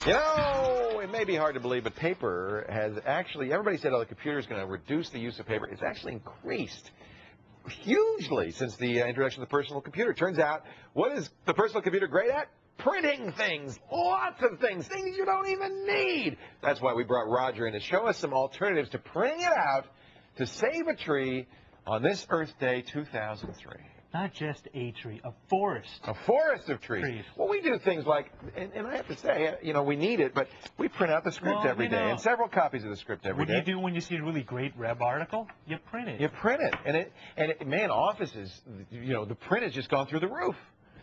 You know, it may be hard to believe, but paper has actually, everybody said, oh, the computer is going to reduce the use of paper. It's actually increased hugely since the introduction of the personal computer. Turns out, what is the personal computer great at? Printing things, lots of things, things you don't even need. That's why we brought Roger in to show us some alternatives to printing it out to save a tree on this Earth Day 2003. Not just a tree, a forest. A forest of trees. Well, we do things like, and I have to say, you know, we need it, but we print out the script every day, and several copies of the script every day. What do you do when you see a really great web article? You print it. You print it, and man, offices, you know, the print has just gone through the roof.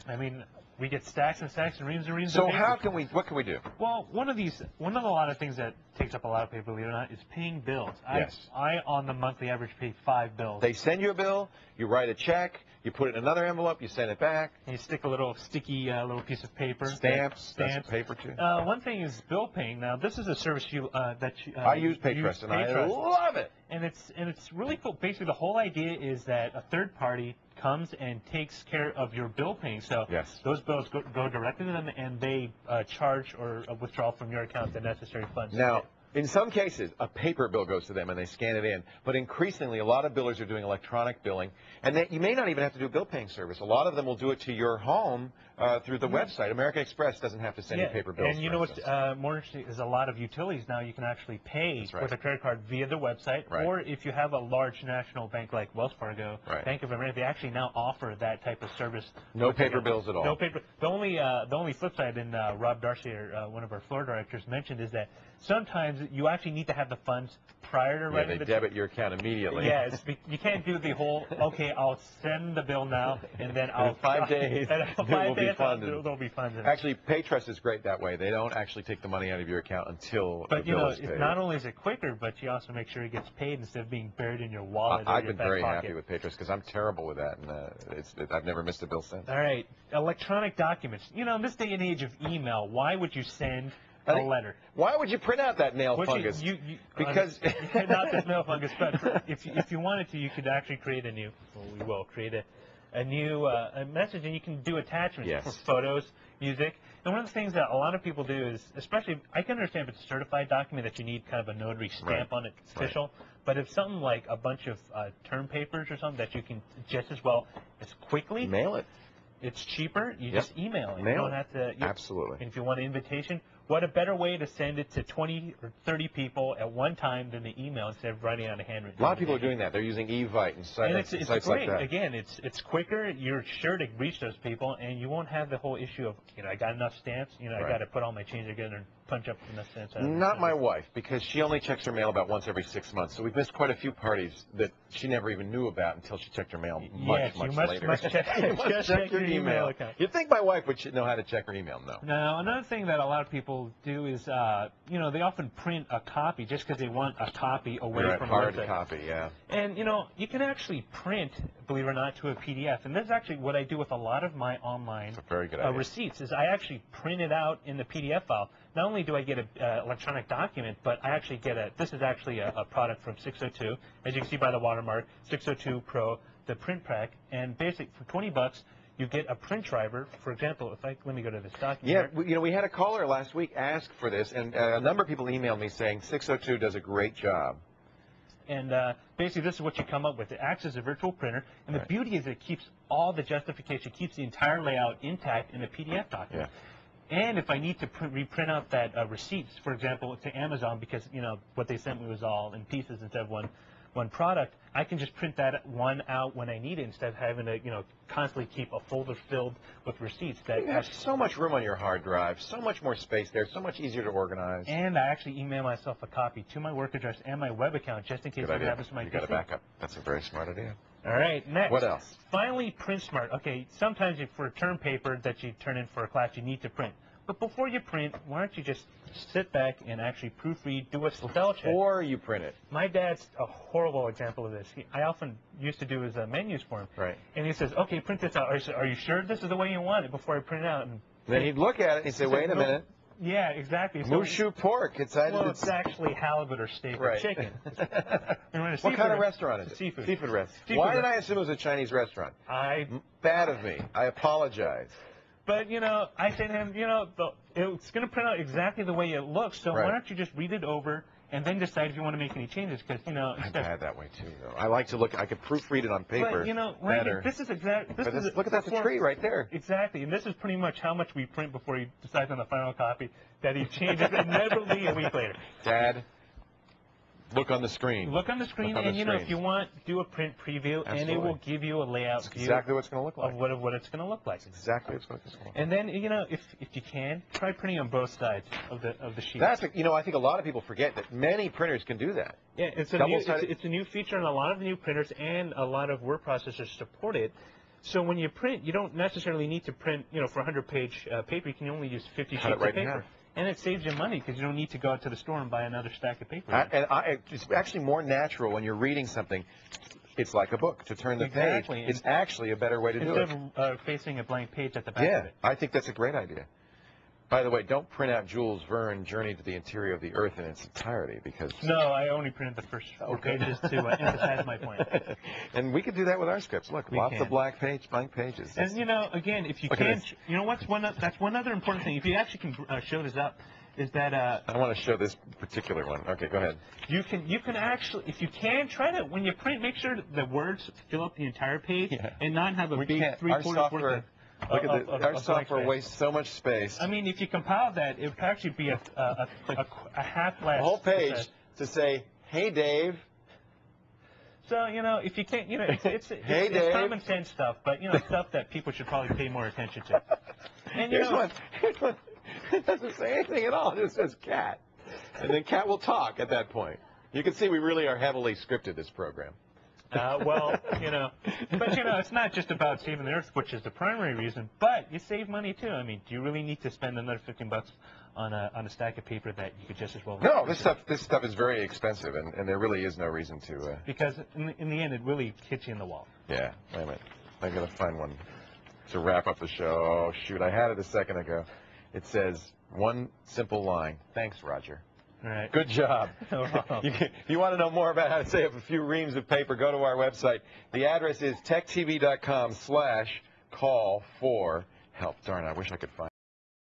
I mean, we get stacks and stacks and reams and reams of paper. So how can we, what can we do? Well, one of a lot of things that takes up a lot of paper, believe it or not, is paying bills. Yes. I on the monthly average, pay 5 bills. They send you a bill, you write a check, you put it in another envelope, you send it back. And you stick a little sticky little piece of paper. Stamps. Paper too. One thing is bill paying. Now, this is a service I use PayTrust, and I love it. And it's really cool. Basically, the whole idea is that a third party comes and takes care of your bill paying. So those bills go directly to them, and they charge or withdraw from your account the necessary funds. Now, in some cases, a paper bill goes to them and they scan it in. But increasingly, a lot of billers are doing electronic billing. And you may not even have to do a bill paying service. A lot of them will do it to your home through the website. American Express doesn't have to send you paper bills. And you know what's more interesting is a lot of utilities now you can actually pay with a credit card via the website. Or if you have a large national bank like Wells Fargo, Bank of America, they actually now offer that type of service. No paper bills at all. No paper. The only flip side, and Rob Darcy, one of our floor directors, mentioned is that sometimes you actually need to have the funds prior to writing they debit your account immediately. Yeah, you can't do the whole, okay, I'll send the bill now, and then I'll... 5 days, they'll be funded. Actually, PayTrust is great that way. They don't actually take the money out of your account until the bill is paid. Not only is it quicker, but you also make sure it gets paid instead of being buried in your wallet or your back pocket. I've been very happy with PayTrust because I'm terrible with that, and I've never missed a bill since. All right, electronic documents. You know, in this day and age of email, why would you send a letter? Why would you print out that nail fungus? Because not this nail fungus, but if you wanted to, you could actually create a new. Well, we will create a new message, and you can do attachments for photos, music. And one of the things that a lot of people do is, especially, I can understand if it's a certified document that you need kind of a notary stamp on it, official. But if something like a bunch of term papers or something that you can just as well as quickly mail it. It's cheaper. You just email it. Mail you don't have to. Absolutely. And if you want an invitation, what a better way to send it to 20 or 30 people at one time than the email instead of writing out a handwritten. A lot of people are doing that. They're using Evite and sites like that. Again, it's quicker. You're sure to reach those people, and you won't have the whole issue of, I got enough stamps. I got to put all my change together and punch up enough stamps. Not my wife, because she only checks her mail about once every 6 months. So we've missed quite a few parties that she never even knew about until she checked her mail much later. Must check your email account. You'd think my wife would know how to check her email. No. Now, another thing that a lot of people do is, they often print a copy just because they want a copy away from the website. Hard copy, yeah. And, you can actually print, believe it or not, to a PDF. And this is actually what I do with a lot of my online receipts, is I actually print it out in the PDF file. Not only do I get an electronic document, but I actually get this is actually a product from 602. As you can see by the watermark, 602 Pro, the print pack. And basically, for $20, you get a print driver. For example, let me go to this document. Yeah, we had a caller last week ask for this, and a number of people emailed me saying 602 does a great job. And basically, this is what you come up with. It acts as a virtual printer, and the beauty is it keeps all the justification, keeps the entire layout intact in a PDF document. Yeah. And if I need to reprint out that receipts, for example, to Amazon, because what they sent me was all in pieces instead of one product, I can just print that one out when I need it instead of having to constantly keep a folder filled with receipts. You have so much room on your hard drive, so much more space there, so much easier to organize. And I actually email myself a copy to my work address and my web account just in case something happens to my PC. You got a backup. That's a very smart idea. All right, next. What else? Finally, Print Smart. Okay, sometimes for a term paper that you turn in for a class, you need to print. But before you print, why don't you just sit back and actually proofread, do a spell check. Before you print it. My dad's a horrible example of this. I often used to do his menus for him. Right. And he says, okay, print this out. Are you sure this is the way you want it before I print it out? And then he'd look at it and he'd say, wait a minute. Yeah, exactly. Mushu pork. It's actually halibut or steak or chicken. What kind of restaurant is it? Seafood. Seafood restaurant. Why did I assume it was a Chinese restaurant? Bad of me. I apologize. But, I say to him, it's going to print out exactly the way it looks. So why don't you just read it over and then decide if you want to make any changes? Because I'm bad that way too, though. I like to look. I could proofread it on paper. But better. this is exactly. Look at that, the tree right there. Exactly, and this is pretty much how much we print before he decides on the final copy that he changes it inevitably a week later. Dad, look on the screen. Look on the screen, and if you want, do a print preview, and it will give you a layout view. Exactly what it's going to look like. Of what it's going to look like. Exactly what it's going to look like. And then if you can, try printing on both sides of the sheet. That's I think a lot of people forget that many printers can do that. Yeah, it's a new feature, and a lot of new printers and a lot of word processors support it. So when you print, you don't necessarily need to print, for 100-page paper. You can only use 50 sheets of paper. And it saves you money because you don't need to go out to the store and buy another stack of paper. It's actually more natural when you're reading something. It's like a book. To turn the page, it's actually a better way to do it. Instead of facing a blank page at the back of it. I think that's a great idea. By the way, don't print out Jules Verne, Journey to the Interior of the Earth in its entirety, because... No, I only printed the first 4 pages to emphasize my point. And we could do that with our scripts. Look, lots of blank pages. And, again, if you can... that's one other important thing. If you actually can show this up, is that... I want to show this particular one. Okay, go ahead. You can actually, if you can, try to, when you print, make sure that the words fill up the entire page and not have a big 3/4 worth of... Look at this. Our software wastes so much space. I mean, if you compile that, it would actually be a half-last... A whole page to say, hey, Dave. So, if you can't, it's common sense stuff, but, stuff that people should probably pay more attention to. And, Here's one. It doesn't say anything at all. It just says cat. And then cat will talk at that point. You can see we really are heavily scripted, this program. But it's not just about saving the earth, which is the primary reason, but you save money too. I mean, do you really need to spend another $15 on a stack of paper that you could just as well... No, this stuff is very expensive, and there really is no reason to... Because in the end, it really hits you in the wall. Yeah, wait a minute. I'm going to find one to wrap up the show. Oh, shoot, I had it a second ago. It says, one simple line. Thanks, Roger. All right. Good job. If you want to know more about how to save a few reams of paper, go to our website. The address is techtv.com/call for help. Darn, I wish I could find